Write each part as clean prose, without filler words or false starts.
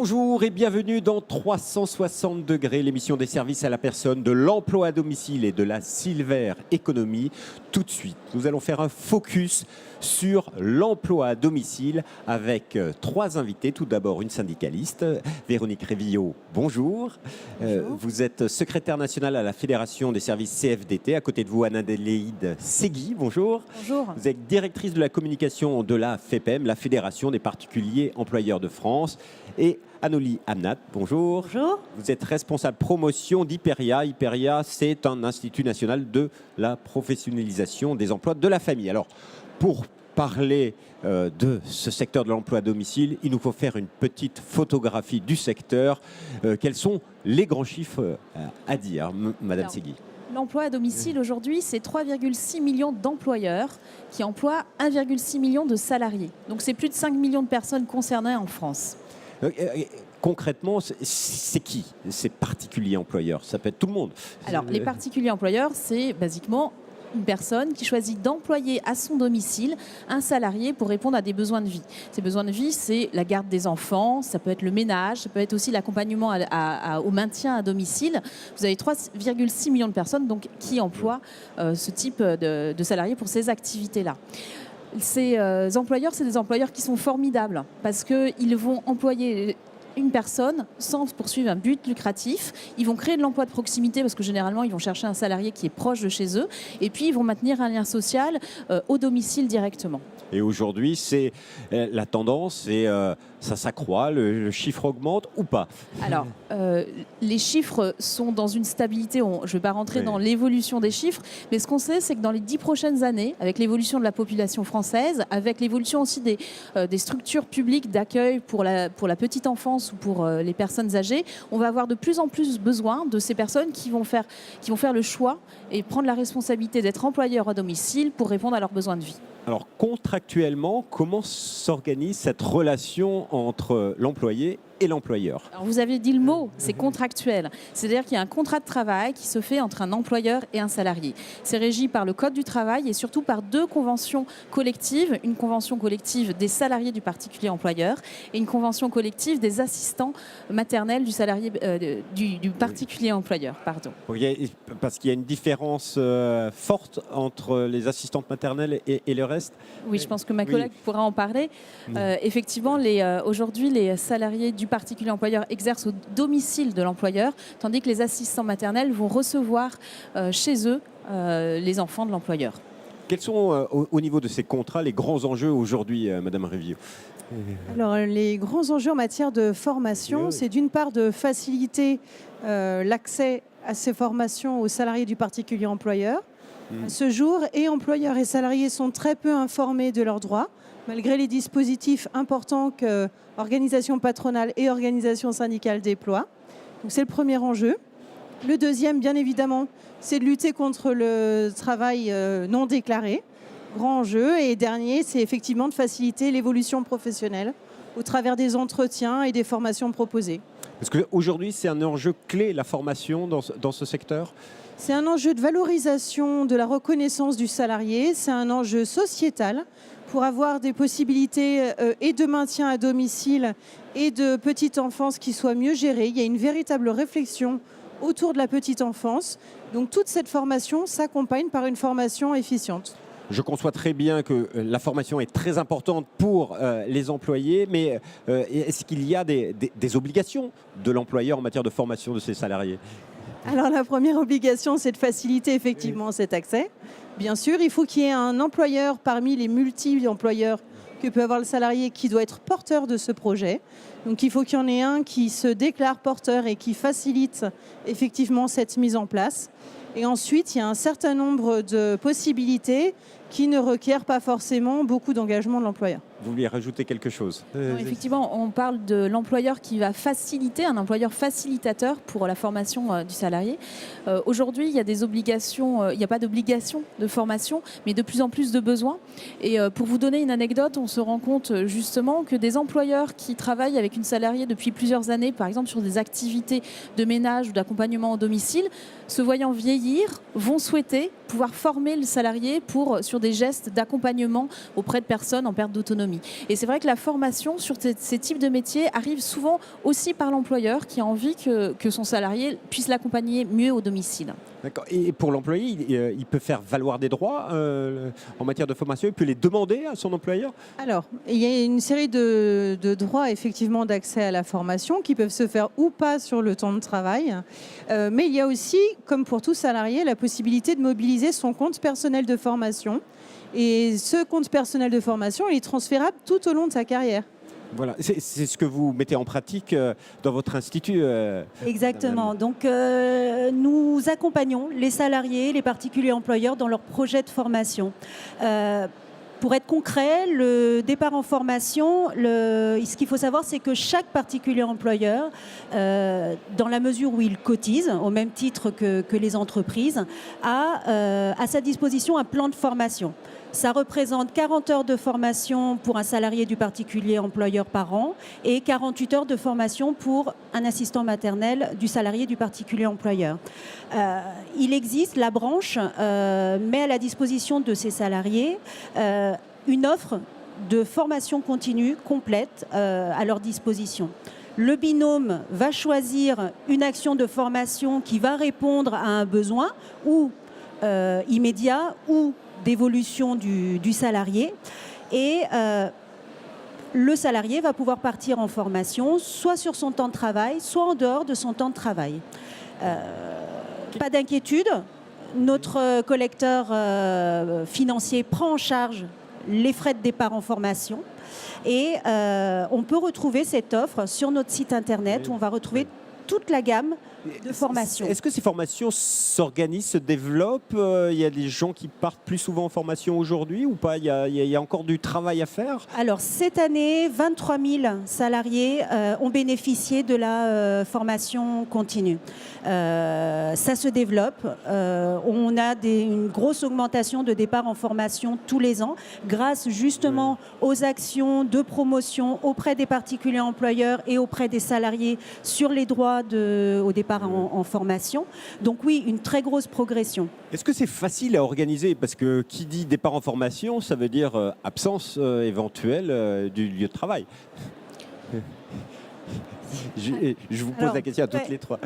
Bonjour et bienvenue dans 360 degrés, l'émission des services à la personne, de l'emploi à domicile et de la Silver Economy. Tout de suite, nous allons faire un focus sur l'emploi à domicile avec trois invités. Tout d'abord, une syndicaliste, Véronique Révillot, bonjour. Bonjour. Vous êtes secrétaire nationale à la Fédération des services CFDT. À côté de vous, Anna-Déléide Segui, bonjour. Bonjour. Vous êtes directrice de la communication de la FEPEM, la Fédération des particuliers employeurs de France. Et Anoli Amnat, bonjour. Bonjour. Vous êtes responsable promotion d'Hyperia. Hyperia, c'est un institut national de la professionnalisation des emplois de la famille. Alors, pour parler de ce secteur de l'emploi à domicile, il nous faut faire une petite photographie du secteur. Quels sont les grands chiffres à dire, Madame Segui? L'emploi à domicile aujourd'hui, c'est 3,6 millions d'employeurs qui emploient 1,6 million de salariés. Donc c'est plus de 5 millions de personnes concernées en France. Concrètement, c'est qui ces particuliers employeurs? Ça peut être tout le monde. Alors les particuliers employeurs, c'est basiquement une personne qui choisit d'employer à son domicile un salarié pour répondre à des besoins de vie. Ces besoins de vie, c'est la garde des enfants, ça peut être le ménage, ça peut être aussi l'accompagnement au maintien à domicile. Vous avez 3,6 millions de personnes donc, qui emploient ce type de salariés pour ces activités-là. Ces employeurs, c'est des employeurs qui sont formidables parce qu'ils vont employer une personne sans poursuivre un but lucratif. Ils vont créer de l'emploi de proximité parce que généralement, ils vont chercher un salarié qui est proche de chez eux. Et puis, ils vont maintenir un lien social au domicile directement. Et aujourd'hui, c'est la tendance et ça s'accroît, le chiffre augmente ou pas? Alors, les chiffres sont dans une stabilité. Je ne vais pas rentrer dans l'évolution des chiffres, mais ce qu'on sait, c'est que dans les 10 prochaines années, avec l'évolution de la population française, avec l'évolution aussi des structures publiques d'accueil pour la petite enfance ou pour les personnes âgées, on va avoir de plus en plus besoin de ces personnes qui vont faire le choix et prendre la responsabilité d'être employeurs à domicile pour répondre à leurs besoins de vie. Alors, contractuellement, comment s'organise cette relation entre l'employé et l'employeur? Alors vous avez dit le mot, c'est contractuel. C'est-à-dire qu'il y a un contrat de travail qui se fait entre un employeur et un salarié. C'est régi par le Code du travail et surtout par deux conventions collectives. Une convention collective des salariés du particulier employeur et une convention collective des assistants maternels du salarié du particulier employeur. Pardon. Parce qu'il y a une différence forte entre les assistantes maternelles et le reste. Oui, je pense que ma collègue pourra en parler. Effectivement, aujourd'hui, les salariés du particulier employeur exercent au domicile de l'employeur, tandis que les assistants maternels vont recevoir chez eux les enfants de l'employeur. Quels sont, au niveau de ces contrats, les grands enjeux aujourd'hui, Madame Révillot? Alors, les grands enjeux en matière de formation, c'est d'une part de faciliter l'accès à ces formations aux salariés du particulier employeur. À ce jour, et employeurs et salariés sont très peu informés de leurs droits, malgré les dispositifs importants que organisations patronales et organisations syndicales déploient. Donc c'est le premier enjeu. Le deuxième, bien évidemment, c'est de lutter contre le travail non déclaré. Grand enjeu. Et dernier, c'est effectivement de faciliter l'évolution professionnelle au travers des entretiens et des formations proposées. Parce qu'aujourd'hui, c'est un enjeu clé, la formation dans ce secteur? C'est un enjeu de valorisation de la reconnaissance du salarié. C'est un enjeu sociétal pour avoir des possibilités et de maintien à domicile et de petite enfance qui soient mieux gérées. Il y a une véritable réflexion autour de la petite enfance. Donc toute cette formation s'accompagne par une formation efficiente. Je conçois très bien que la formation est très importante pour les employés, mais est-ce qu'il y a des obligations de l'employeur en matière de formation de ses salariés? Alors la première obligation, c'est de faciliter effectivement cet accès. Bien sûr, il faut qu'il y ait un employeur parmi les multi-employeurs que peut avoir le salarié qui doit être porteur de ce projet. Donc il faut qu'il y en ait un qui se déclare porteur et qui facilite effectivement cette mise en place. Et ensuite, il y a un certain nombre de possibilités qui ne requièrent pas forcément beaucoup d'engagement de l'employeur. Vous vouliez rajouter quelque chose? Non, effectivement, on parle de l'employeur qui va faciliter, un employeur facilitateur pour la formation du salarié. Aujourd'hui, il y a des obligations, il n'y a pas d'obligation de formation, mais de plus en plus de besoins. Et pour vous donner une anecdote, on se rend compte justement que des employeurs qui travaillent avec une salariée depuis plusieurs années, par exemple sur des activités de ménage ou d'accompagnement au domicile, se voyant vieillir, vont souhaiter pouvoir former le salarié sur des gestes d'accompagnement auprès de personnes en perte d'autonomie. Et c'est vrai que la formation sur ces types de métiers arrive souvent aussi par l'employeur qui a envie que son salarié puisse l'accompagner mieux au domicile. D'accord. Et pour l'employé, il peut faire valoir des droits en matière de formation, il peut les demander à son employeur? Alors, il y a une série de droits effectivement d'accès à la formation qui peuvent se faire ou pas sur le temps de travail. Mais il y a aussi, comme pour tout salarié, la possibilité de mobiliser son compte personnel de formation. Et ce compte personnel de formation, il est transférable tout au long de sa carrière. Voilà, c'est ce que vous mettez en pratique dans votre institut. Exactement. Donc, nous accompagnons les salariés, les particuliers employeurs dans leurs projets de formation. Pour être concret, le départ en formation, ce qu'il faut savoir, c'est que chaque particulier employeur, dans la mesure où il cotise, au même titre que les entreprises, a à sa disposition un plan de formation. Ça représente 40 heures de formation pour un salarié du particulier employeur par an et 48 heures de formation pour un assistant maternel du salarié du particulier employeur. Il existe, la branche met à la disposition de ses salariés une offre de formation continue complète à leur disposition. Le binôme va choisir une action de formation qui va répondre à un besoin ou immédiat ou d'évolution du salarié et le salarié va pouvoir partir en formation soit sur son temps de travail, soit en dehors de son temps de travail. Pas d'inquiétude, notre collecteur financier prend en charge les frais de départ en formation et on peut retrouver cette offre sur notre site internet où on va retrouver toute la gamme de formations. Est-ce que ces formations s'organisent, se développent? Il y a des gens qui partent plus souvent en formation aujourd'hui ou pas? Il y a encore du travail à faire? Alors, cette année, 23 000 salariés ont bénéficié de la formation continue. Ça se développe. On a une grosse augmentation de départ en formation tous les ans grâce justement aux actions de promotion auprès des particuliers employeurs et auprès des salariés sur les droits au départ en formation. Donc oui, une très grosse progression. Est-ce que c'est facile à organiser? Parce que qui dit départ en formation, ça veut dire absence éventuelle du lieu de travail. Je vous pose la question à toutes les trois.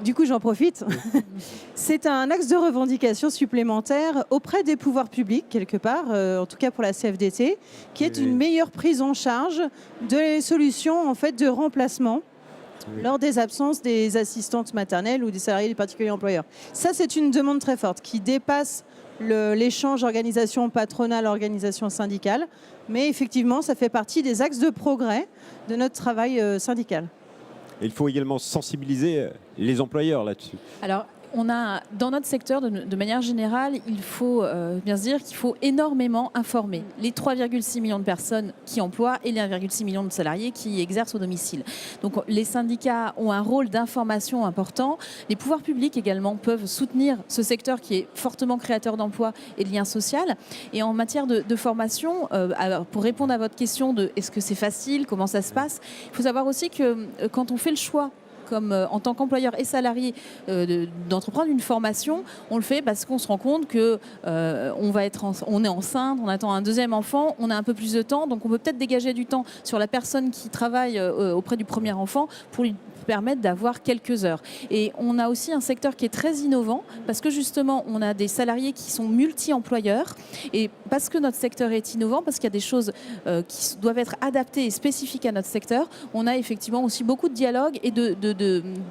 Du coup, j'en profite. C'est un axe de revendication supplémentaire auprès des pouvoirs publics, quelque part, en tout cas pour la CFDT, qui est une meilleure prise en charge des solutions en fait, de remplacement lors des absences des assistantes maternelles ou des salariés du particulier employeur. Ça, c'est une demande très forte qui dépasse l'échange organisation patronale, organisation syndicale. Mais effectivement, ça fait partie des axes de progrès de notre travail syndical. Et il faut également sensibiliser les employeurs là-dessus. Alors, on a, dans notre secteur, de manière générale, il faut bien se dire qu'il faut énormément informer les 3,6 millions de personnes qui emploient et les 1,6 million de salariés qui exercent au domicile. Donc les syndicats ont un rôle d'information important. Les pouvoirs publics également peuvent soutenir ce secteur qui est fortement créateur d'emplois et de liens sociaux. Et en matière de formation, pour répondre à votre question de est-ce que c'est facile, comment ça se passe, il faut savoir aussi que quand on fait le choix comme en tant qu'employeur et salarié d'entreprendre une formation, on le fait parce qu'on se rend compte que on est enceinte, on attend un deuxième enfant, on a un peu plus de temps, donc on peut peut-être dégager du temps sur la personne qui travaille auprès du premier enfant pour lui permettre d'avoir quelques heures. Et on a aussi un secteur qui est très innovant parce que justement, on a des salariés qui sont multi-employeurs et parce que notre secteur est innovant, parce qu'il y a des choses qui doivent être adaptées et spécifiques à notre secteur, on a effectivement aussi beaucoup de dialogue et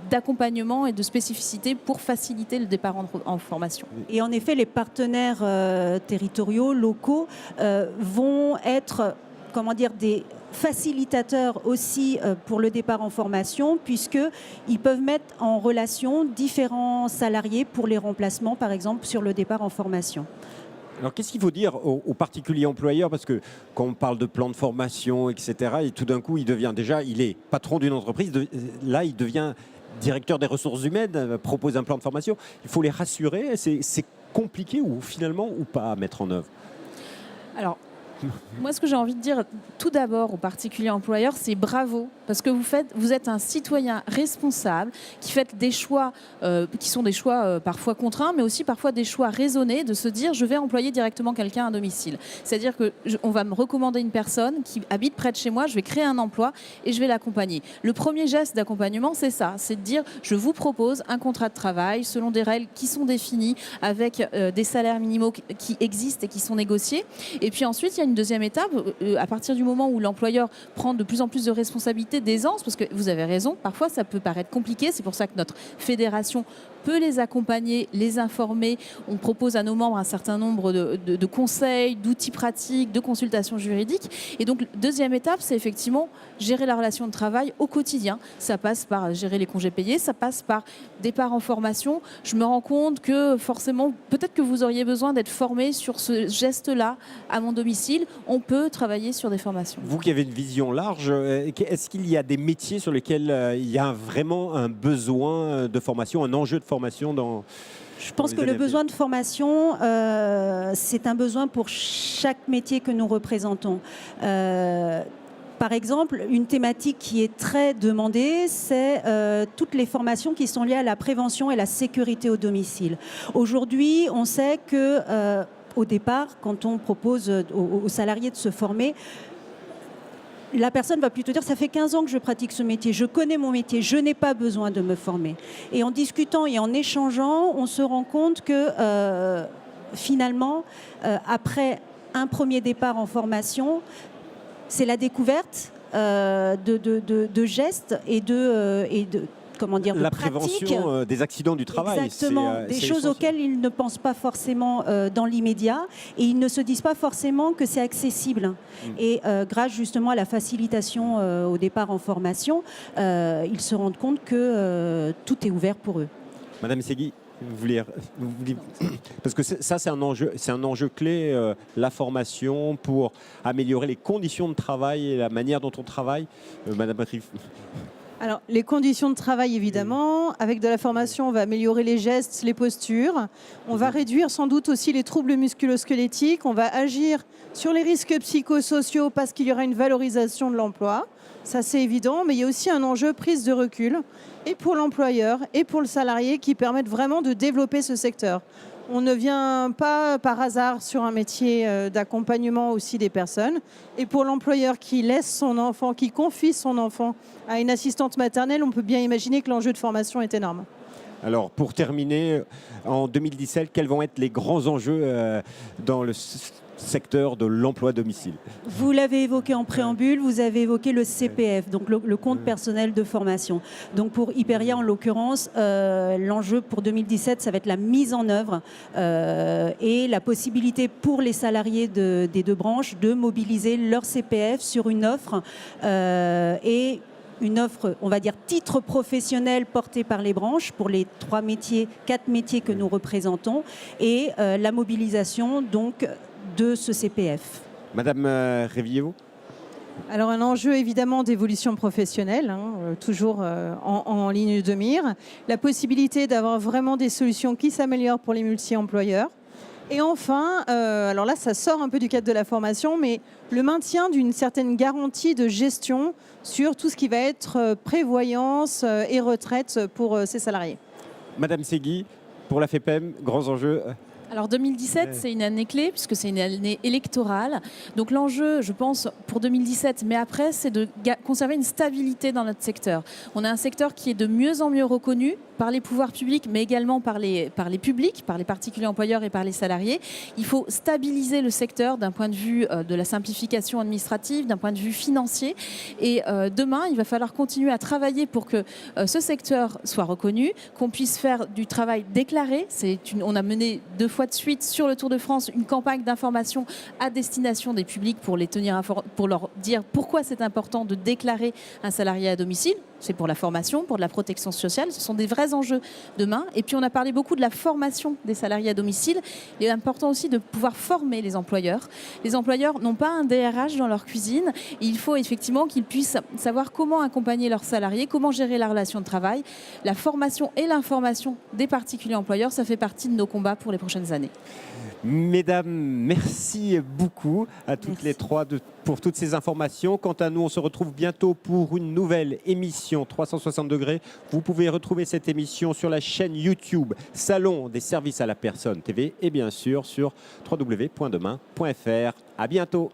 d'accompagnement et de spécificité pour faciliter le départ en formation. Et en effet, les partenaires territoriaux, locaux vont être, des facilitateurs aussi pour le départ en formation, puisqu'ils peuvent mettre en relation différents salariés pour les remplacements, par exemple, sur le départ en formation. Alors, qu'est-ce qu'il faut dire aux particuliers employeurs? Parce que quand on parle de plan de formation, etc., et tout d'un coup, il est patron d'une entreprise, là, il devient directeur des ressources humaines, propose un plan de formation. Il faut les rassurer. C'est compliqué ou finalement ou pas à mettre en œuvre? Alors, Moi, ce que j'ai envie de dire tout d'abord aux particuliers employeurs, c'est bravo, parce que vous êtes un citoyen responsable qui fait des choix qui sont des choix parfois contraints, mais aussi parfois des choix raisonnés de se dire je vais employer directement quelqu'un à domicile. C'est-à-dire qu'on va me recommander une personne qui habite près de chez moi, je vais créer un emploi et je vais l'accompagner. Le premier geste d'accompagnement, c'est ça, c'est de dire je vous propose un contrat de travail selon des règles qui sont définies avec des salaires minimaux qui existent et qui sont négociés. Et puis ensuite, il y a une deuxième étape, à partir du moment où l'employeur prend de plus en plus de responsabilités, d'aisance, parce que vous avez raison, parfois ça peut paraître compliqué, c'est pour ça que notre fédération peut les accompagner, les informer. On propose à nos membres un certain nombre de conseils, d'outils pratiques, de consultations juridiques. Et donc, deuxième étape, c'est effectivement gérer la relation de travail au quotidien. Ça passe par gérer les congés payés, ça passe par départ en formation. Je me rends compte que forcément, peut-être que vous auriez besoin d'être formé sur ce geste-là à mon domicile. On peut travailler sur des formations. Vous qui avez une vision large, est-ce qu'il y a des métiers sur lesquels il y a vraiment un besoin de formation, un enjeu de formation Je pense que le besoin de formation, c'est un besoin pour chaque métier que nous représentons. Par exemple, une thématique qui est très demandée, c'est toutes les formations qui sont liées à la prévention et la sécurité au domicile. Aujourd'hui, on sait que, au départ, quand on propose aux salariés de se former, la personne va plutôt dire ça fait 15 ans que je pratique ce métier, je connais mon métier, je n'ai pas besoin de me former. Et en discutant et en échangeant, on se rend compte que finalement, après un premier départ en formation, c'est la découverte de gestes et de comment dire, de la pratiques. prévention des accidents du travail. Exactement, des choses auxquelles ils ne pensent pas forcément dans l'immédiat et ils ne se disent pas forcément que c'est accessible. Et grâce justement à la facilitation au départ en formation, ils se rendent compte que tout est ouvert pour eux. Madame Segui, vous voulez parce que ça c'est un enjeu clé, la formation pour améliorer les conditions de travail et la manière dont on travaille. Madame Riff. Alors, les conditions de travail, évidemment. Avec de la formation, on va améliorer les gestes, les postures. On va réduire sans doute aussi les troubles musculo-squelettiques. On va agir sur les risques psychosociaux parce qu'il y aura une valorisation de l'emploi. Ça, c'est évident. Mais il y a aussi un enjeu prise de recul, et pour l'employeur et pour le salarié, qui permettent vraiment de développer ce secteur. On ne vient pas par hasard sur un métier d'accompagnement aussi des personnes. Et pour l'employeur qui laisse son enfant, qui confie son enfant à une assistante maternelle, on peut bien imaginer que l'enjeu de formation est énorme. Alors, pour terminer, en 2017, quels vont être les grands enjeux dans le secteur de l'emploi à domicile? Vous l'avez évoqué en préambule, vous avez évoqué le CPF, donc le compte personnel de formation. Donc pour Hyperia, en l'occurrence, l'enjeu pour 2017, ça va être la mise en œuvre et la possibilité pour les salariés des deux branches de mobiliser leur CPF sur une offre et une offre, on va dire, titre professionnel porté par les branches pour les 4 métiers que nous représentons et la mobilisation donc de ce CPF. Madame Révillot. Alors un enjeu évidemment d'évolution professionnelle, toujours en ligne de mire. La possibilité d'avoir vraiment des solutions qui s'améliorent pour les multi-employeurs. Et enfin, alors là ça sort un peu du cadre de la formation, mais le maintien d'une certaine garantie de gestion sur tout ce qui va être prévoyance et retraite pour ces salariés. Madame Segui, pour la FEPEM, grands enjeux. Alors 2017, c'est une année clé puisque c'est une année électorale. Donc l'enjeu, je pense, pour 2017, mais après, c'est de conserver une stabilité dans notre secteur. On a un secteur qui est de mieux en mieux reconnu par les pouvoirs publics, mais également par les publics, par les particuliers employeurs et par les salariés. Il faut stabiliser le secteur d'un point de vue de la simplification administrative, d'un point de vue financier. Et demain, il va falloir continuer à travailler pour que ce secteur soit reconnu, qu'on puisse faire du travail déclaré. On a mené 2 fois de suite sur le Tour de France une campagne d'information à destination des publics pour les tenir pour leur dire pourquoi c'est important de déclarer un salarié à domicile. C'est pour la formation, pour de la protection sociale. Ce sont des vrais enjeux demain. Et puis, on a parlé beaucoup de la formation des salariés à domicile. Il est important aussi de pouvoir former les employeurs. Les employeurs n'ont pas un DRH dans leur cuisine. Il faut effectivement qu'ils puissent savoir comment accompagner leurs salariés, comment gérer la relation de travail. La formation et l'information des particuliers employeurs, ça fait partie de nos combats pour les prochaines prochaines années. Mesdames, merci beaucoup à toutes les trois pour toutes ces informations. Quant à nous, on se retrouve bientôt pour une nouvelle émission 360 degrés. Vous pouvez retrouver cette émission sur la chaîne YouTube Salon des services à la personne TV et bien sûr sur www.demain.fr. À bientôt.